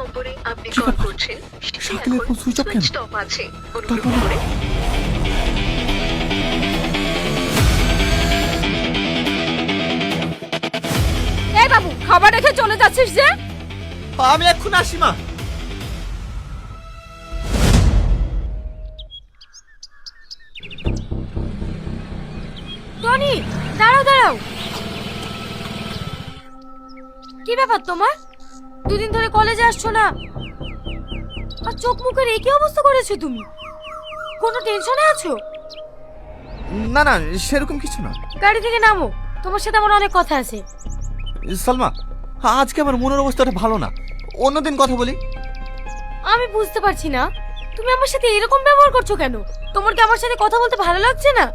নম্বরে আপনি কি কল ব্যাপার? করছেন সেটি শাকিলের এখন ফোন সুইচ অফ কেন? সুইচড অফ আছে। অনুগ্রহ তারপরে? করে এই বাবু, খাবার রেখে চলে যাচ্ছিস যে? আমি এক্ষুনি আসি মা। টনি, দাঁড়াও দাঁড়াও। কি ব্যাপার তোমার? দুদিন ধরে কলেজে আসছো না, আর চোখ মুখের এই কি অবস্থা করেছো তুমি? কোনো টেনশনে আছো? না না, সেরকম কিছু না। গাড়ি থেকে নামো, তোমার সাথে আমার অনেক কথা আছে। সালমা, আজকে আমার মনের অবস্থাটা ভালো না, অন্যদিন কথা বলি। আমি বুঝতে পারছি না, তুমি আমার সাথে এরকম ব্যবহার করছো কেন? তোমার কি আমার সাথে কথা বলতে ভালো লাগছে না?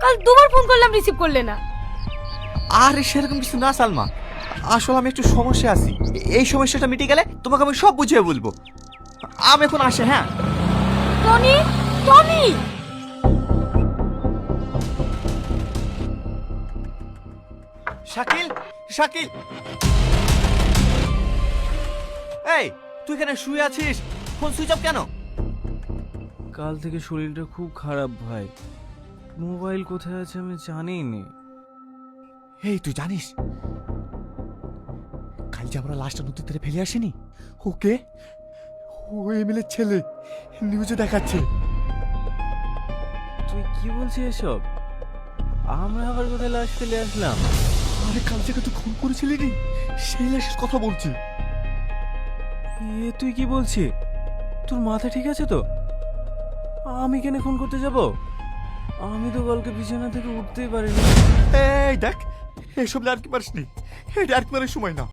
কাল দুবার ফোন করলাম, রিসিভ করলে না। আরে সেরকম কিছু না সালমা, আসলে আমি একটু সমস্যা আছি। এই সমস্যাটা মিটে গেলে তোমাকে আমি সব বুঝিয়ে বলবো। আমি এখন আসি। হ্যাঁ টনি, টনি। শাকিল, শাকিল, এই তুই এখানে শুয়ে আছিস, ফোন সুইচ অফ কেন? কাল থেকে শরীরটা খুব খারাপ ভাই, মোবাইল কোথায় আছে আমি জানিই নে। এই তুই জানিস কাল যে আমরা লাশটা নদীর তীরে ফেলে আসিনি, ওকে ও এমএলএর ছেলে, নিউজে দেখাচ্ছে। তুই কি বলছিস এসব? আমরা আবার কোথায় লাশ ফেলে আসলাম? আরে কাল থেকে তুই খুন করেছিলি নি, সেই লাশের কথা বলছি। এ তুই কি বলছিস? তোর মাথা ঠিক আছে তো? আমি কেন খুন করতে যাব? আমি তো কালকে বিছানা থেকে উঠতেই পারিনি। এই দেখ, এসব আর কি পারিসনি, এটা আর কি পারার সময় না।